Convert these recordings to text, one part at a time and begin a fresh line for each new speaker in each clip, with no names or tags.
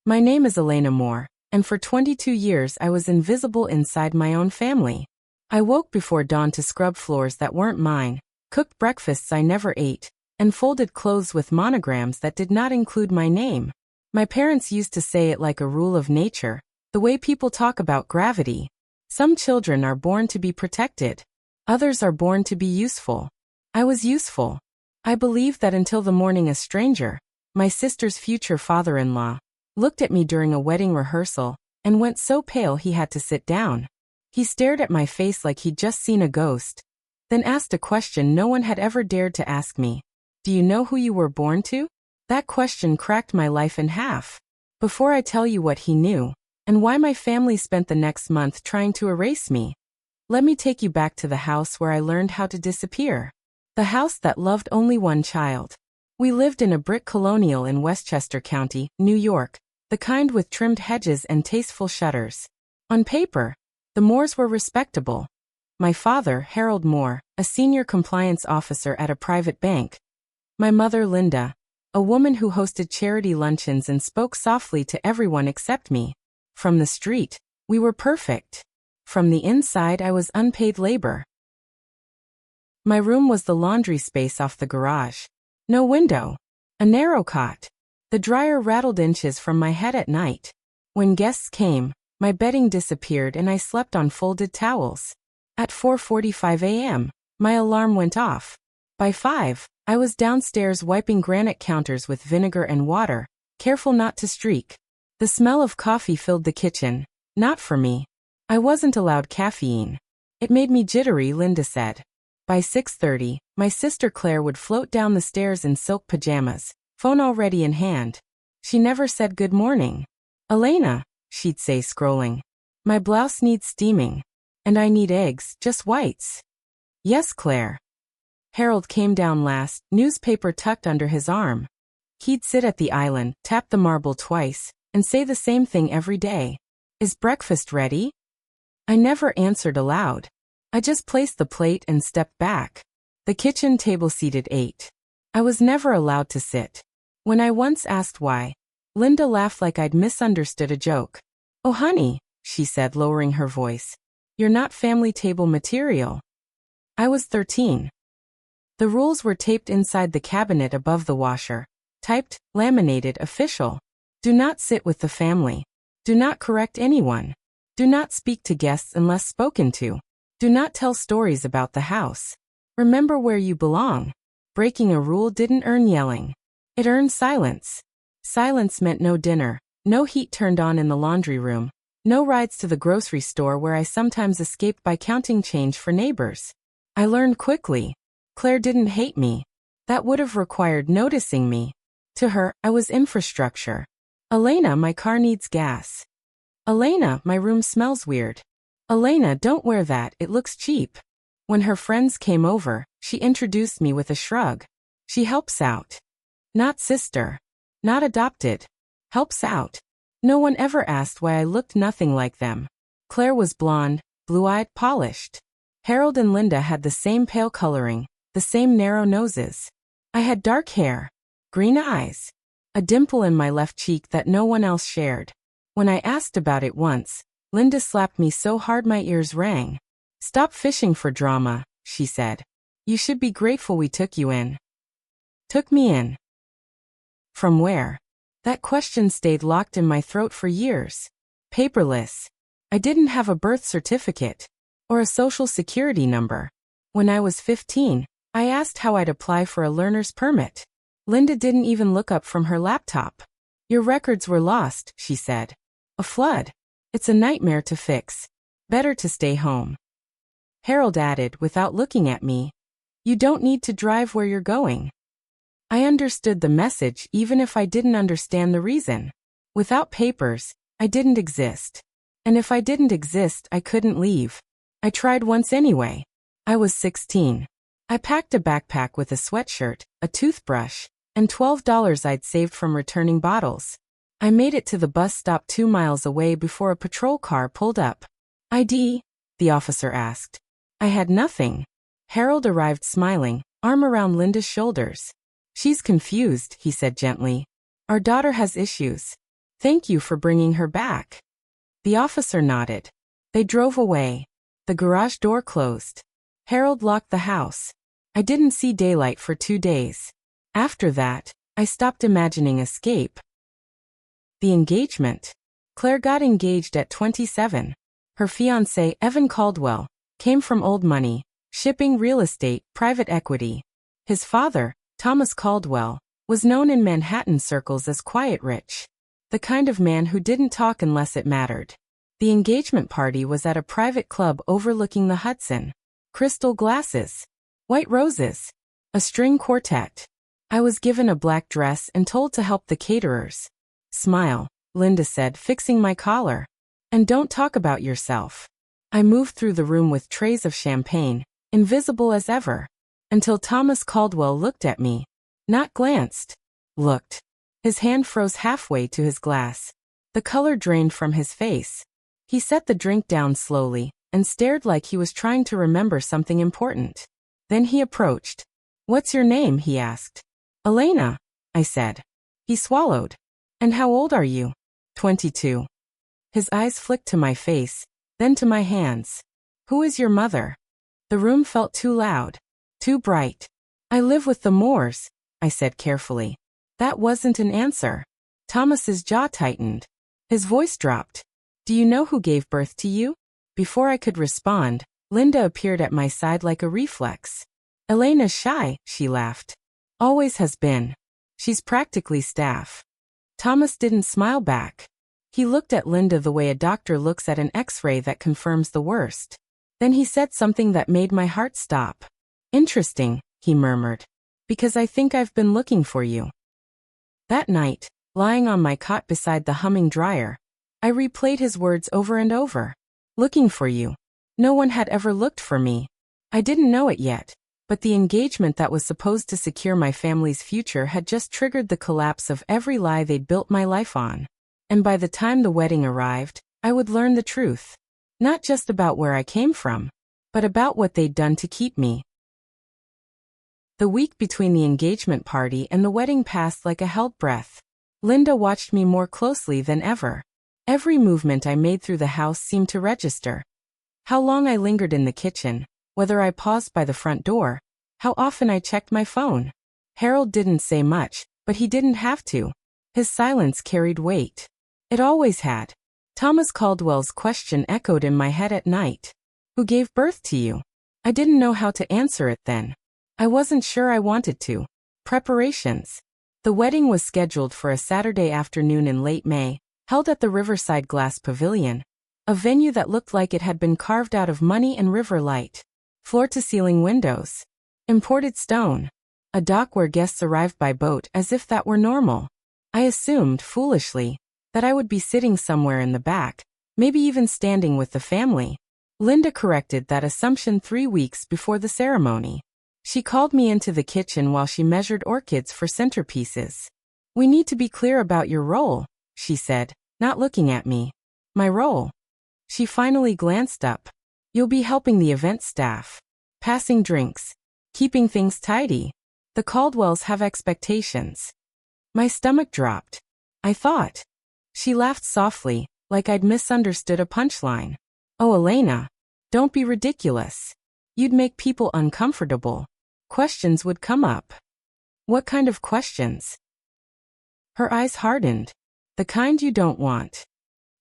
My name is Elena Moore, and for 22 years I was invisible inside my own family. I woke before dawn to scrub floors that weren't mine, cooked breakfasts I never ate, and folded clothes with monograms that did not include my name. My parents used to say it like a rule of nature, the way people talk about gravity. Some children are born to be protected. Others are born to be useful. I was useful. I believed that until the morning a stranger, my sister's future father-in-law, looked at me during a wedding rehearsal, and went so pale he had to sit down. He stared at my face like he'd just seen a ghost, then asked a question no one had ever dared to ask me. Do you know who you were born to? That question cracked my life in half. Before I tell you what he knew, and why my family spent the next month trying to erase me, let me take you back to the house where I learned how to disappear. The house that loved only one child. We lived in a brick colonial in Westchester County, New York, the kind with trimmed hedges and tasteful shutters. On paper, the Moores were respectable. My father, Harold Moore, a senior compliance officer at a private bank. My mother, Linda, a woman who hosted charity luncheons and spoke softly to everyone except me. From the street, we were perfect. From the inside, I was unpaid labor. My room was the laundry space off the garage. No window. A narrow cot. The dryer rattled inches from my head at night. When guests came, my bedding disappeared and I slept on folded towels. At 4:45 a.m., my alarm went off. By 5, I was downstairs wiping granite counters with vinegar and water, careful not to streak. The smell of coffee filled the kitchen. Not for me. I wasn't allowed caffeine. It made me jittery, Linda said. By 6:30, my sister Claire would float down the stairs in silk pajamas, phone already in hand. She never said good morning. Elena, she'd say, scrolling. My blouse needs steaming. And I need eggs, just whites. Yes, Claire. Harold came down last, newspaper tucked under his arm. He'd sit at the island, tap the marble twice, and say the same thing every day. Is breakfast ready? I never answered aloud. I just placed the plate and stepped back. The kitchen table seated 8. I was never allowed to sit. When I once asked why, Linda laughed like I'd misunderstood a joke. Oh honey, she said, lowering her voice. You're not family table material. I was 13. The rules were taped inside the cabinet above the washer. Typed, laminated, official. Do not sit with the family. Do not correct anyone. Do not speak to guests unless spoken to. Do not tell stories about the house. Remember where you belong. Breaking a rule didn't earn yelling. It earned silence. Silence meant no dinner, no heat turned on in the laundry room, no rides to the grocery store where I sometimes escaped by counting change for neighbors. I learned quickly. Claire didn't hate me. That would have required noticing me. To her, I was infrastructure. Elena, my car needs gas. Elena, my room smells weird. Elena, don't wear that, it looks cheap. When her friends came over, she introduced me with a shrug. She helps out. Not sister. Not adopted. Helps out. No one ever asked why I looked nothing like them. Claire was blonde, blue-eyed, polished. Harold and Linda had the same pale coloring, the same narrow noses. I had dark hair, green eyes, a dimple in my left cheek that no one else shared. When I asked about it once, Linda slapped me so hard my ears rang. Stop fishing for drama, she said. You should be grateful we took you in. Took me in. From where? That question stayed locked in my throat for years. Paperless. I didn't have a birth certificate or a social security number. When I was 15, I asked how I'd apply for a learner's permit. Linda didn't even look up from her laptop. Your records were lost, she said. A flood. It's a nightmare to fix. Better to stay home. Harold added without looking at me. You don't need to drive where you're going. I understood the message even if I didn't understand the reason. Without papers, I didn't exist. And if I didn't exist, I couldn't leave. I tried once anyway. I was 16. I packed a backpack with a sweatshirt, a toothbrush, and $12 I'd saved from returning bottles. I made it to the bus stop 2 miles away before a patrol car pulled up. ID? The officer asked. I had nothing. Harold arrived smiling, arm around Linda's shoulders. She's confused, he said gently. Our daughter has issues. Thank you for bringing her back. The officer nodded. They drove away. The garage door closed. Harold locked the house. I didn't see daylight for 2 days. After that, I stopped imagining escape. The engagement. Claire got engaged at 27. Her fiancé, Evan Caldwell, came from old money, shipping, real estate, private equity. His father, Thomas Caldwell, was known in Manhattan circles as quiet rich. The kind of man who didn't talk unless it mattered. The engagement party was at a private club overlooking the Hudson. Crystal glasses. White roses. A string quartet. I was given a black dress and told to help the caterers. Smile, Linda said, fixing my collar. And don't talk about yourself. I moved through the room with trays of champagne, invisible as ever. Until Thomas Caldwell looked at me. Not glanced. Looked. His hand froze halfway to his glass. The color drained from his face. He set the drink down slowly and stared like he was trying to remember something important. Then he approached. What's your name? He asked. Elena, I said. He swallowed. And how old are you? 22. His eyes flicked to my face, then to my hands. Who is your mother? The room felt too loud, too bright. I live with the Moores, I said carefully. That wasn't an answer. Thomas's jaw tightened. His voice dropped. Do you know who gave birth to you? Before I could respond, Linda appeared at my side like a reflex. Elena's shy, she laughed. Always has been. She's practically staff. Thomas didn't smile back. He looked at Linda the way a doctor looks at an X-ray that confirms the worst. Then he said something that made my heart stop. Interesting, he murmured. Because I think I've been looking for you. That night, lying on my cot beside the humming dryer, I replayed his words over and over. Looking for you. No one had ever looked for me. I didn't know it yet, but the engagement that was supposed to secure my family's future had just triggered the collapse of every lie they'd built my life on. And by the time the wedding arrived, I would learn the truth. Not just about where I came from, but about what they'd done to keep me. The week between the engagement party and the wedding passed like a held breath. Linda watched me more closely than ever. Every movement I made through the house seemed to register. How long I lingered in the kitchen, whether I paused by the front door, how often I checked my phone. Harold didn't say much, but he didn't have to. His silence carried weight. It always had. Thomas Caldwell's question echoed in my head at night. Who gave birth to you? I didn't know how to answer it then. I wasn't sure I wanted to. Preparations. The wedding was scheduled for a Saturday afternoon in late May, held at the Riverside Glass Pavilion, a venue that looked like it had been carved out of money and river light. Floor-to-ceiling windows. Imported stone. A dock where guests arrived by boat as if that were normal. I assumed, foolishly, that I would be sitting somewhere in the back, maybe even standing with the family. Linda corrected that assumption 3 weeks before the ceremony. She called me into the kitchen while she measured orchids for centerpieces. We need to be clear about your role, she said, not looking at me. My role. She finally glanced up. You'll be helping the event staff. Passing drinks. Keeping things tidy. The Caldwells have expectations. My stomach dropped. I thought. She laughed softly, like I'd misunderstood a punchline. Oh, Elena. Don't be ridiculous. You'd make people uncomfortable. Questions would come up. What kind of questions? Her eyes hardened. The kind you don't want.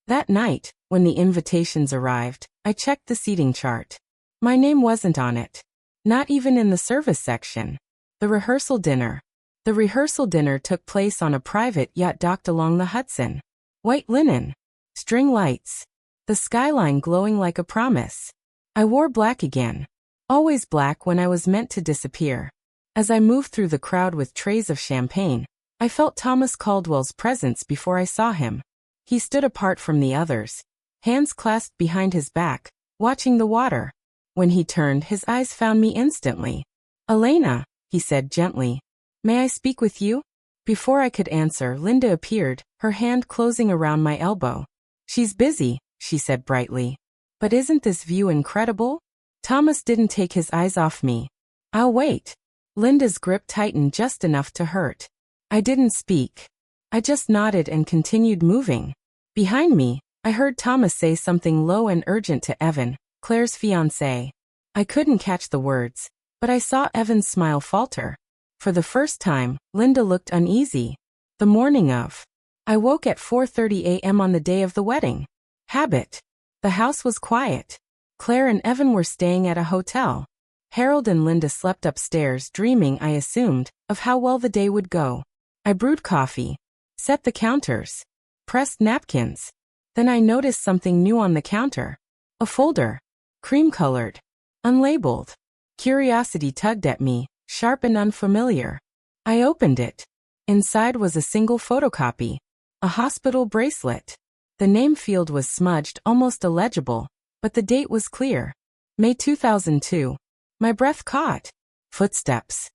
That night, when the invitations arrived, I checked the seating chart. My name wasn't on it. Not even in the service section. The rehearsal dinner. The rehearsal dinner took place on a private yacht docked along the Hudson. White linen. String lights. The skyline glowing like a promise. I wore black again. Always black when I was meant to disappear. As I moved through the crowd with trays of champagne, I felt Thomas Caldwell's presence before I saw him. He stood apart from the others, hands clasped behind his back, watching the water. When he turned, his eyes found me instantly. Elena, he said gently. May I speak with you? Before I could answer, Linda appeared, her hand closing around my elbow. She's busy, she said brightly. But isn't this view incredible? Thomas didn't take his eyes off me. I'll wait. Linda's grip tightened just enough to hurt. I didn't speak. I just nodded and continued moving. Behind me, I heard Thomas say something low and urgent to Evan, Claire's fiancé. I couldn't catch the words, but I saw Evan's smile falter. For the first time, Linda looked uneasy. The morning of. I woke at 4:30 a.m. on the day of the wedding. Habit. The house was quiet. Claire and Evan were staying at a hotel. Harold and Linda slept upstairs, dreaming, I assumed, of how well the day would go. I brewed coffee, set the counters, pressed napkins. Then I noticed something new on the counter. A folder. Cream-colored. Unlabeled. Curiosity tugged at me, sharp and unfamiliar. I opened it. Inside was a single photocopy. A hospital bracelet. The name field was smudged, almost illegible, but the date was clear. May 2002. My breath caught. Footsteps.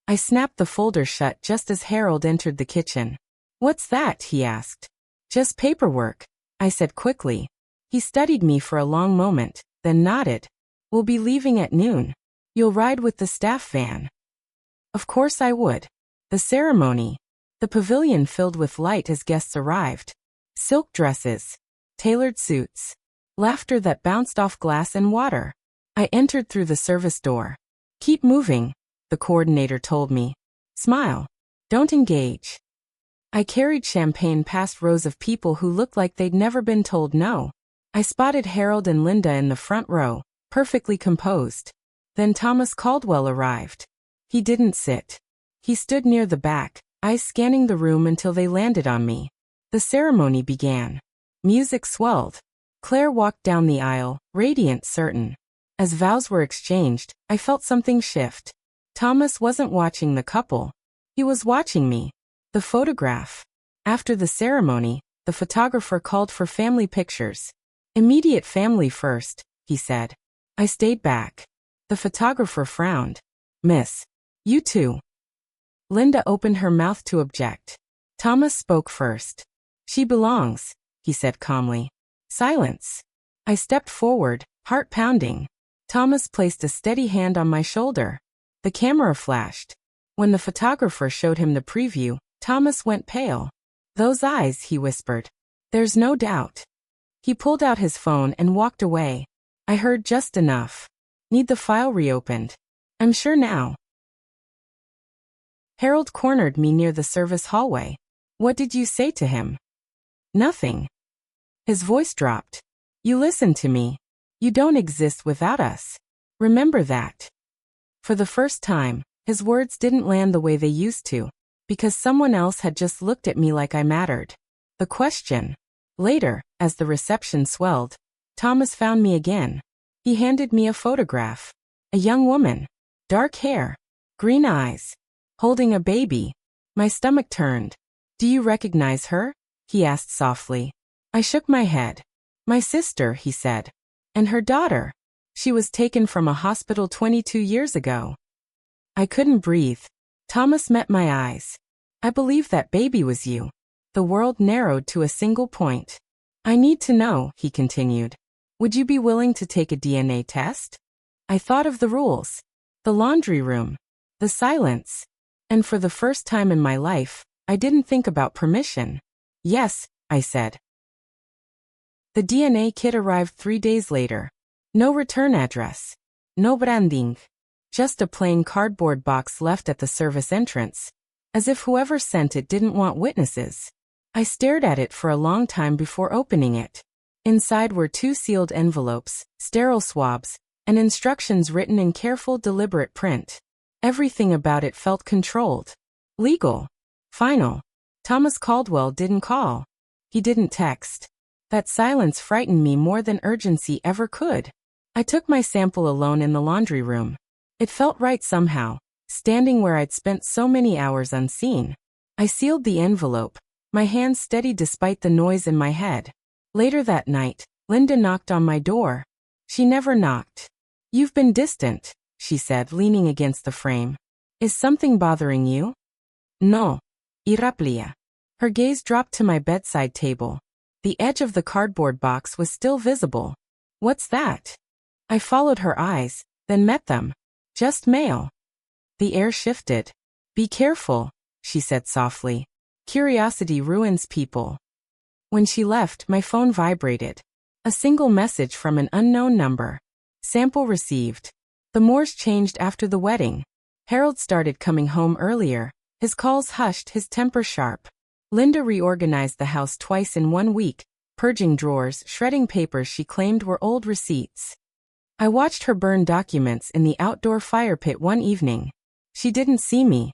I snapped the folder shut just as Harold entered the kitchen. "What's that?" he asked. "Just paperwork," I said quickly. He studied me for a long moment, then nodded. "We'll be leaving at noon. You'll ride with the staff van." Of course I would. The ceremony. The pavilion filled with light as guests arrived. Silk dresses. Tailored suits. Laughter that bounced off glass and water. I entered through the service door. "Keep moving," the coordinator told me. "Smile. Don't engage." I carried champagne past rows of people who looked like they'd never been told no. I spotted Harold and Linda in the front row, perfectly composed. Then Thomas Caldwell arrived. He didn't sit. He stood near the back, eyes scanning the room until they landed on me. The ceremony began. Music swelled. Claire walked down the aisle, radiant, certain. As vows were exchanged, I felt something shift. Thomas wasn't watching the couple. He was watching me. The photograph. After the ceremony, the photographer called for family pictures. "Immediate family first," he said. I stayed back. The photographer frowned. "Miss. You too." Linda opened her mouth to object. Thomas spoke first. "She belongs," he said calmly. Silence. I stepped forward, heart pounding. Thomas placed a steady hand on my shoulder. The camera flashed. When the photographer showed him the preview, Thomas went pale. "Those eyes," he whispered. "There's no doubt." He pulled out his phone and walked away. I heard just enough. "Need the file reopened?" "I'm sure now." Harold cornered me near the service hallway. "What did you say to him?" "Nothing." His voice dropped. "You listen to me. You don't exist without us. Remember that." For the first time, his words didn't land the way they used to, because someone else had just looked at me like I mattered. The question. Later, as the reception swelled, Thomas found me again. He handed me a photograph. A young woman. Dark hair. Green eyes. Holding a baby. My stomach turned. "Do you recognize her?" he asked softly. I shook my head. "My sister," he said. "And her daughter. She was taken from a hospital 22 years ago." I couldn't breathe. Thomas met my eyes. "I believe that baby was you." The world narrowed to a single point. "I need to know," he continued. "Would you be willing to take a DNA test?" I thought of the rules. The laundry room. The silence. And for the first time in my life, I didn't think about permission. "Yes," I said. The DNA kit arrived 3 days later. No return address. No branding. Just a plain cardboard box left at the service entrance. As if whoever sent it didn't want witnesses. I stared at it for a long time before opening it. Inside were 2 sealed envelopes, sterile swabs, and instructions written in careful, deliberate print. Everything about it felt controlled. Legal. Final. Thomas Caldwell didn't call. He didn't text. That silence frightened me more than urgency ever could. I took my sample alone in the laundry room. It felt right somehow, standing where I'd spent so many hours unseen. I sealed the envelope, my hand steady despite the noise in my head. Later that night, Linda knocked on my door. She never knocked. "You've been distant," she said, leaning against the frame. "Is something bothering you?" "No." Iraplia. Her gaze dropped to my bedside table. The edge of the cardboard box was still visible. "What's that?" I followed her eyes, then met them. "Just mail." The air shifted. "Be careful," she said softly. Curiosity ruins people. When she left, my phone vibrated. A single message from an unknown number. Sample received. The Moors changed after the wedding. Harold started coming home earlier. His calls hushed, his temper sharp. Linda reorganized the house twice in 1 week, purging drawers, shredding papers she claimed were old receipts. I watched her burn documents in the outdoor fire pit one evening. She didn't see me.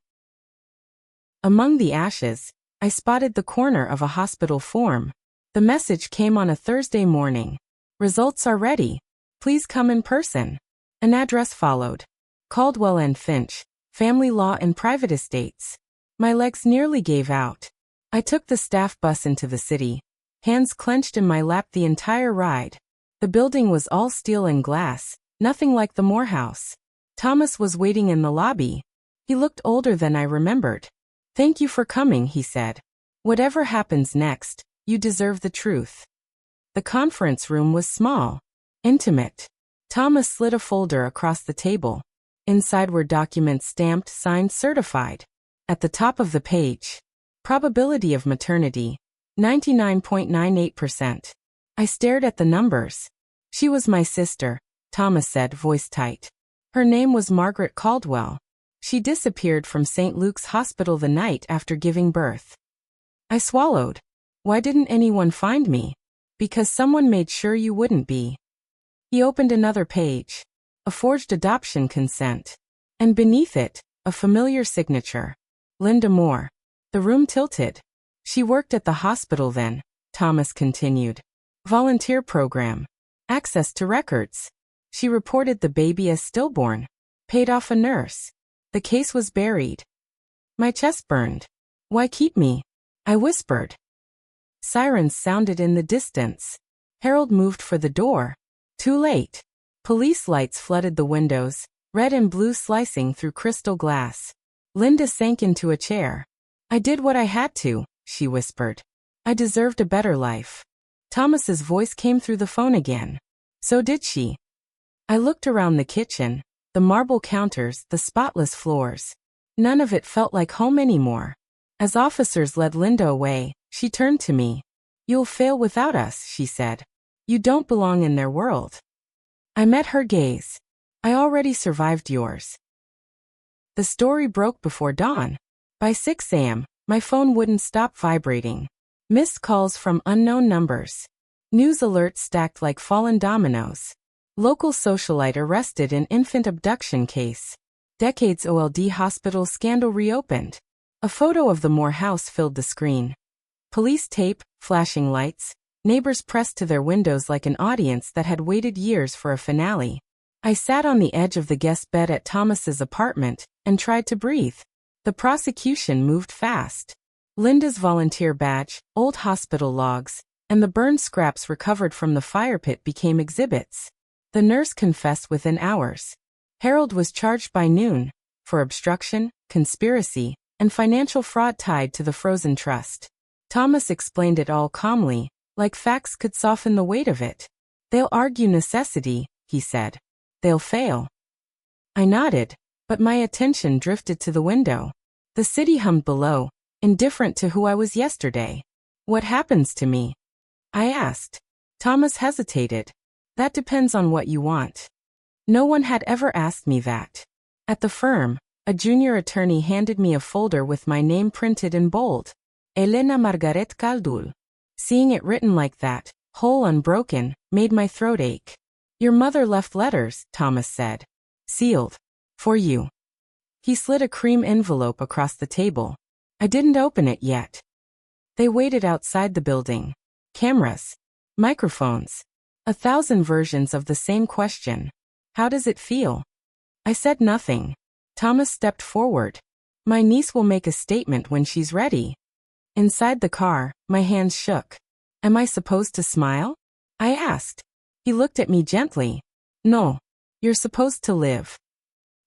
Among the ashes, I spotted the corner of a hospital form. The message came on a Thursday morning. Results are ready. Please come in person. An address followed. Caldwell and Finch, Family Law and Private Estates. My legs nearly gave out. I took the staff bus into the city, hands clenched in my lap the entire ride. The building was all steel and glass, nothing like the Moore house. Thomas was waiting in the lobby. He looked older than I remembered. "Thank you for coming," he said. "Whatever happens next, you deserve the truth." The conference room was small, intimate. Thomas slid a folder across the table. Inside were documents stamped, signed, certified. At the top of the page, probability of maternity, 99.98%. I stared at the numbers. "She was my sister," Thomas said, voice tight. "Her name was Margaret Caldwell. She disappeared from St. Luke's Hospital the night after giving birth." I swallowed. "Why didn't anyone find me?" "Because someone made sure you wouldn't be." He opened another page. A forged adoption consent. And beneath it, a familiar signature. Linda Moore. The room tilted. "She worked at the hospital then," Thomas continued. "Volunteer program. Access to records. She reported the baby as stillborn. Paid off a nurse. The case was buried." My chest burned. "Why keep me?" I whispered. Sirens sounded in the distance. Harold moved for the door. Too late. Police lights flooded the windows, red and blue slicing through crystal glass. Linda sank into a chair. "I did what I had to," she whispered. "I deserved a better life." Thomas's voice came through the phone again. "So did she." I looked around the kitchen, the marble counters, the spotless floors. None of it felt like home anymore. As officers led Linda away, she turned to me. "You'll fail without us," she said. "You don't belong in their world." I met her gaze. "I already survived yours." The story broke before dawn. By 6 a.m., my phone wouldn't stop vibrating. Missed calls from unknown numbers. News alerts stacked like fallen dominoes. Local socialite arrested in infant abduction case. Decades OLD hospital scandal reopened. A photo of the Moore house filled the screen. Police tape, flashing lights. Neighbors pressed to their windows like an audience that had waited years for a finale. I sat on the edge of the guest bed at Thomas's apartment and tried to breathe. The prosecution moved fast. Linda's volunteer badge, old hospital logs, and the burned scraps recovered from the fire pit became exhibits. The nurse confessed within hours. Harold was charged by noon for obstruction, conspiracy, and financial fraud tied to the frozen trust. Thomas explained it all calmly, like facts could soften the weight of it. "They'll argue necessity," he said. "They'll fail." I nodded, but my attention drifted to the window. The city hummed below, indifferent to who I was yesterday. "What happens to me?" I asked. Thomas hesitated. "That depends on what you want." No one had ever asked me that. At the firm, a junior attorney handed me a folder with my name printed in bold. Elena Margaret Caldwell. Seeing it written like that, whole unbroken, made my throat ache. "Your mother left letters," Thomas said. "Sealed. For you." He slid a cream envelope across the table. I didn't open it yet. They waited outside the building. Cameras. Microphones. 1,000 versions of the same question. "How does it feel?" I said nothing. Thomas stepped forward. "My niece will make a statement when she's ready." Inside the car, my hands shook. "Am I supposed to smile?" I asked. He looked at me gently. "No. You're supposed to live."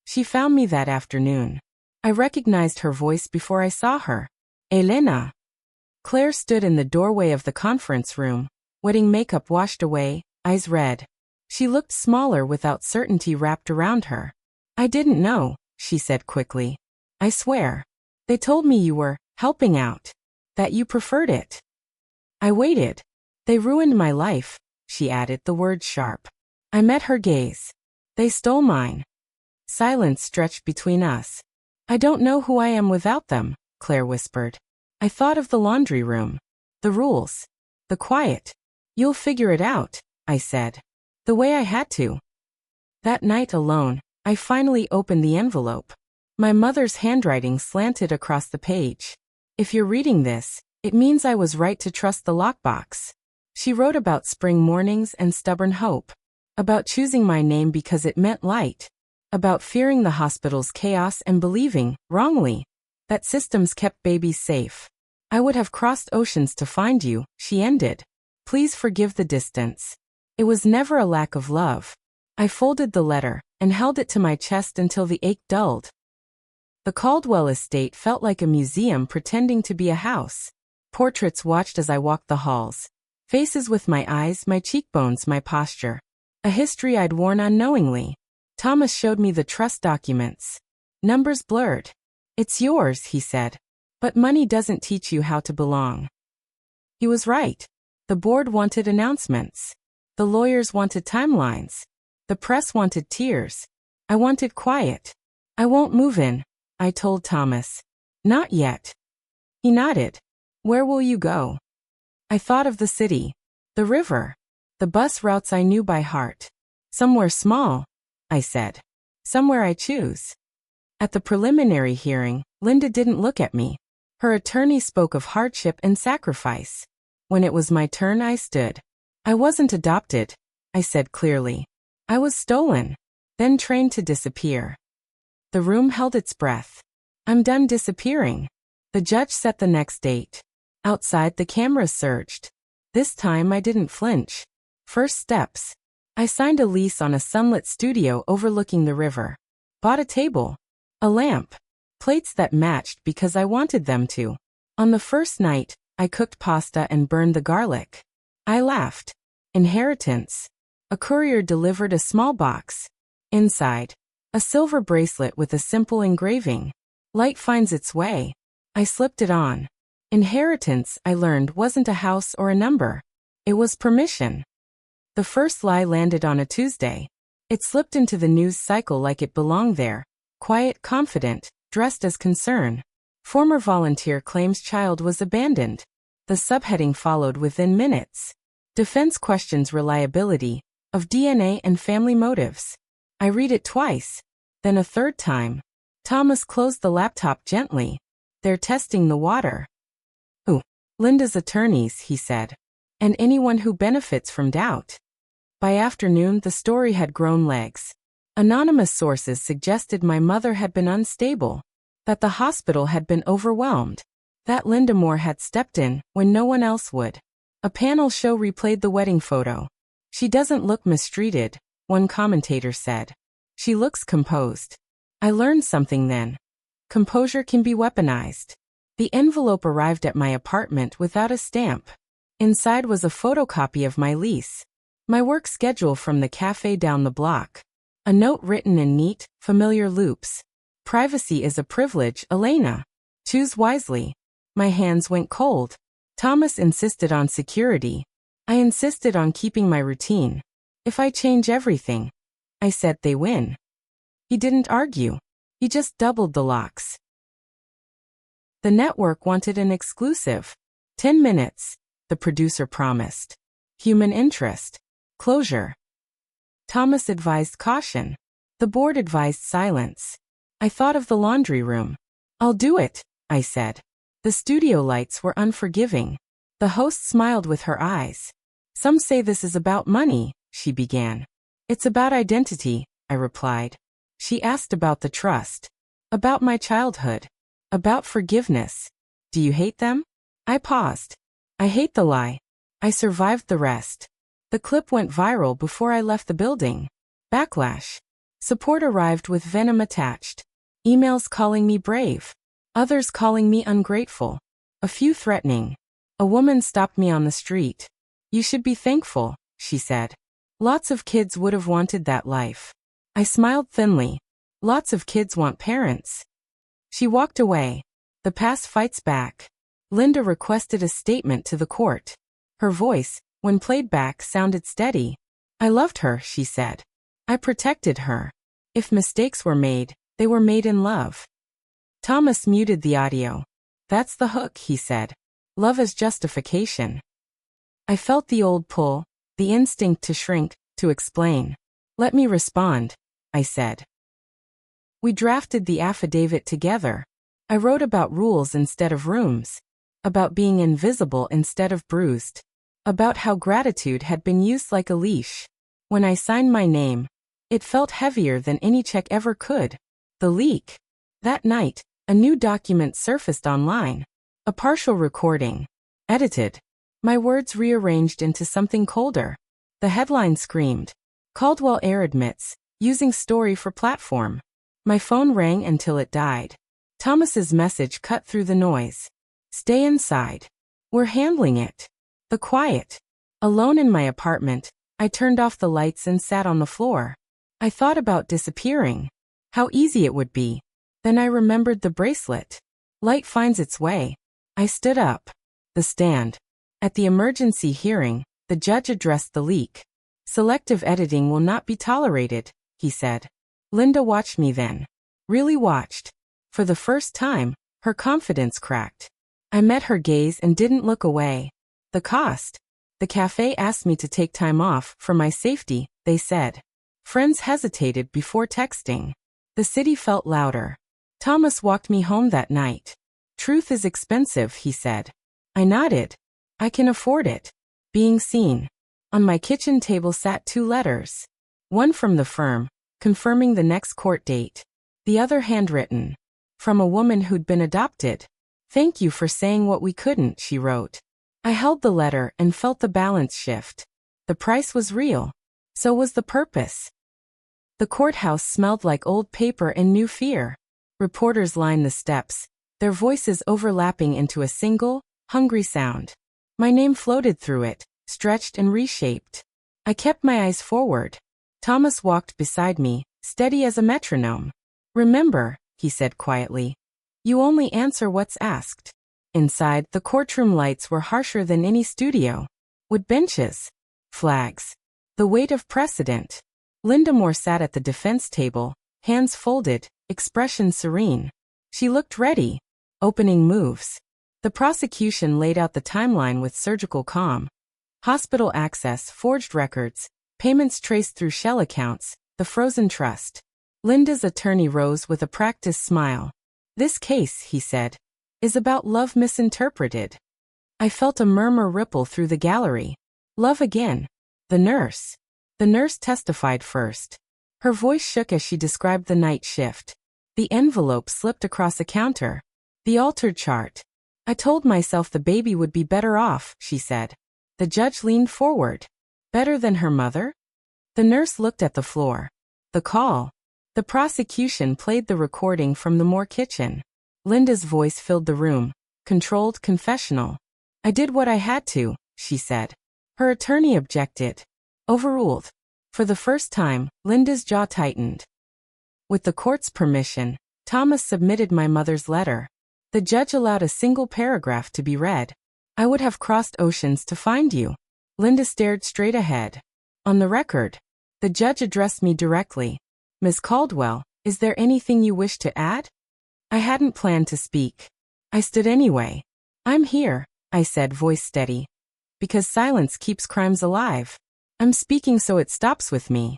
She found me that afternoon. I recognized her voice before I saw her. "Elena." Claire stood in the doorway of the conference room, wedding makeup washed away, eyes red. She looked smaller without certainty wrapped around her. "I didn't know," she said quickly. "I swear. They told me you were helping out." That you preferred it. I waited. They ruined my life, she added, the words sharp. I met her gaze. They stole mine. Silence stretched between us. I don't know who I am without them, Claire whispered. I thought of the laundry room. The rules. The quiet. You'll figure it out, I said. The way I had to. That night alone, I finally opened the envelope. My mother's handwriting slanted across the page. If you're reading this, it means I was right to trust the lockbox. She wrote about spring mornings and stubborn hope. About choosing my name because it meant light. About fearing the hospital's chaos and believing, wrongly, that systems kept babies safe. I would have crossed oceans to find you, she ended. Please forgive the distance. It was never a lack of love. I folded the letter and held it to my chest until the ache dulled. The Caldwell estate felt like a museum pretending to be a house. Portraits watched as I walked the halls. Faces with my eyes, my cheekbones, my posture. A history I'd worn unknowingly. Thomas showed me the trust documents. Numbers blurred. It's yours, he said. But money doesn't teach you how to belong. He was right. The board wanted announcements. The lawyers wanted timelines. The press wanted tears. I wanted quiet. I won't move in, I told Thomas. Not yet. He nodded. Where will you go? I thought of the city. The river. The bus routes I knew by heart. Somewhere small, I said. Somewhere I choose. At the preliminary hearing, Linda didn't look at me. Her attorney spoke of hardship and sacrifice. When it was my turn, I stood. I wasn't adopted, I said clearly. I was stolen, then trained to disappear. The room held its breath. I'm done disappearing. The judge set the next date. Outside, the cameras surged. This time I didn't flinch. First steps. I signed a lease on a sunlit studio overlooking the river. Bought a table. A lamp. Plates that matched because I wanted them to. On the first night, I cooked pasta and burned the garlic. I laughed. Inheritance. A courier delivered a small box. Inside, a silver bracelet with a simple engraving. Light finds its way. I slipped it on. Inheritance, I learned, wasn't a house or a number. It was permission. The first lie landed on a Tuesday. It slipped into the news cycle like it belonged there. Quiet, confident, dressed as concern. Former volunteer claims child was abandoned. The subheading followed within minutes. Defense questions reliability of DNA and family motives. I read it twice. Then a third time. Thomas closed the laptop gently. They're testing the water. Ooh, Linda's attorneys, he said. And anyone who benefits from doubt. By afternoon, the story had grown legs. Anonymous sources suggested my mother had been unstable, that the hospital had been overwhelmed, that Linda Moore had stepped in when no one else would. A panel show replayed the wedding photo. She doesn't look mistreated, one commentator said. She looks composed. I learned something then. Composure can be weaponized. The envelope arrived at my apartment without a stamp. Inside was a photocopy of my lease. My work schedule from the cafe down the block. A note written in neat, familiar loops. Privacy is a privilege, Elena. Choose wisely. My hands went cold. Thomas insisted on security. I insisted on keeping my routine. If I change everything, I said, they win. He didn't argue. He just doubled the locks. The network wanted an exclusive. 10 minutes, the producer promised. Human interest. Closure. Thomas advised caution. The board advised silence. I thought of the laundry room. I'll do it, I said. The studio lights were unforgiving. The host smiled with her eyes. Some say this is about money, she began. It's about identity, I replied. She asked about the trust. About my childhood. About forgiveness. Do you hate them? I paused. I hate the lie. I survived the rest. The clip went viral before I left the building. Backlash. Support arrived with venom attached. Emails calling me brave. Others calling me ungrateful. A few threatening. A woman stopped me on the street. You should be thankful, she said. Lots of kids would have wanted that life. I smiled thinly. Lots of kids want parents. She walked away. The past fights back. Linda requested a statement to the court. Her voice, when played back, sounded steady. I loved her, she said. I protected her. If mistakes were made, they were made in love. Thomas muted the audio. That's the hook, he said. Love as justification. I felt the old pull, the instinct to shrink, to explain. Let me respond, I said. We drafted the affidavit together. I wrote about rules instead of rooms, about being invisible instead of bruised, about how gratitude had been used like a leash. When I signed my name, it felt heavier than any check ever could. The leak. That night, a new document surfaced online. A partial recording. Edited. My words rearranged into something colder. The headline screamed, Caldwell heir admits, using story for platform. My phone rang until it died. Thomas's message cut through the noise. Stay inside. We're handling it. The quiet. Alone in my apartment, I turned off the lights and sat on the floor. I thought about disappearing. How easy it would be. Then I remembered the bracelet. Light finds its way. I stood up. The stand. At the emergency hearing, the judge addressed the leak. Selective editing will not be tolerated, he said. Linda watched me then. Really watched. For the first time, her confidence cracked. I met her gaze and didn't look away. The cost. The cafe asked me to take time off for my safety, they said. Friends hesitated before texting. The city felt louder. Thomas walked me home that night. Truth is expensive, he said. I nodded. I can afford it. Being seen. On my kitchen table sat 2 letters. One from the firm, confirming the next court date. The other handwritten. From a woman who'd been adopted. Thank you for saying what we couldn't, she wrote. I held the letter and felt the balance shift. The price was real. So was the purpose. The courthouse smelled like old paper and new fear. Reporters lined the steps, their voices overlapping into a single, hungry sound. My name floated through it, stretched and reshaped. I kept my eyes forward. Thomas walked beside me, steady as a metronome. Remember, he said quietly. You only answer what's asked. Inside, the courtroom lights were harsher than any studio. Wood benches. Flags. The weight of precedent. Linda Moore sat at the defense table, hands folded, expression serene. She looked ready. Opening moves. The prosecution laid out the timeline with surgical calm. Hospital access, forged records, payments traced through shell accounts, the frozen trust. Linda's attorney rose with a practiced smile. This case, he said, is about love misinterpreted. I felt a murmur ripple through the gallery. Love again. The nurse. The nurse testified first. Her voice shook as she described the night shift. The envelope slipped across the counter. The altered chart. I told myself the baby would be better off, she said. The judge leaned forward. Better than her mother? The nurse looked at the floor. The call. The prosecution played the recording from the Moore kitchen. Linda's voice filled the room. Controlled, confessional. I did what I had to, she said. Her attorney objected. Overruled. For the first time, Linda's jaw tightened. With the court's permission, Thomas submitted my mother's letter. The judge allowed a single paragraph to be read. I would have crossed oceans to find you. Linda stared straight ahead. On the record. The judge addressed me directly. Ms. Caldwell, is there anything you wish to add? I hadn't planned to speak. I stood anyway. I'm here, I said, voice steady. Because silence keeps crimes alive. I'm speaking so it stops with me.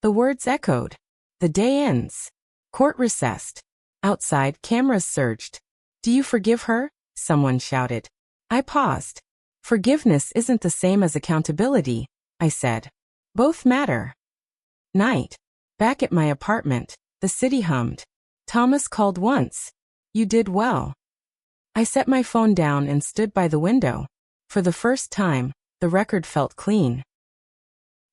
The words echoed. The day ends. Court recessed. Outside, cameras surged. Do you forgive her? Someone shouted. I paused. Forgiveness isn't the same as accountability, I said. Both matter. Night. Back at my apartment, the city hummed. Thomas called once. You did well. I set my phone down and stood by the window. For the first time, the record felt clean.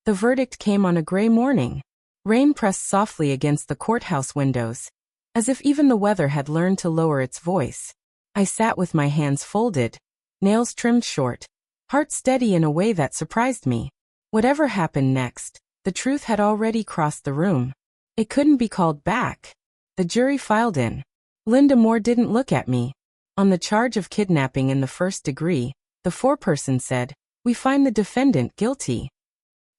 The verdict came on a gray morning. Rain pressed softly against the courthouse windows, as if even the weather had learned to lower its voice. I sat with my hands folded, nails trimmed short, heart steady in a way that surprised me. Whatever happened next, the truth had already crossed the room. It couldn't be called back. The jury filed in. Linda Moore didn't look at me. On the charge of kidnapping in the first degree, the foreperson said, "We find the defendant guilty."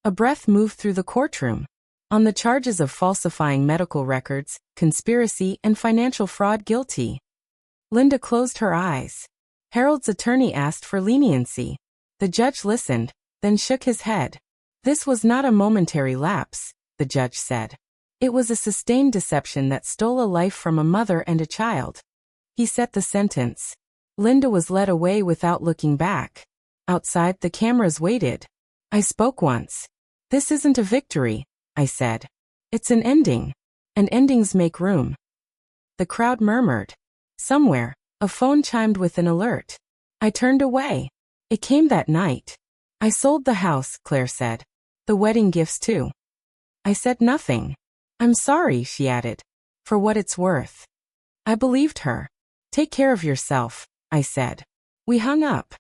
A breath moved through the courtroom. On the charges of falsifying medical records, conspiracy, and financial fraud, guilty. Linda closed her eyes. Harold's attorney asked for leniency. The judge listened, then shook his head. "This was not a momentary lapse," the judge said. "It was a sustained deception that stole a life from a mother and a child." He set the sentence. Linda was led away without looking back. Outside, the cameras waited. I spoke once. "This isn't a victory," I said. "It's an ending. And endings make room." The crowd murmured. Somewhere, a phone chimed with an alert. I turned away. It came that night. "I sold the house," Claire said. "The wedding gifts too." I said nothing. "I'm sorry," she added. "For what it's worth." I believed her. "Take care of yourself," I said. We hung up.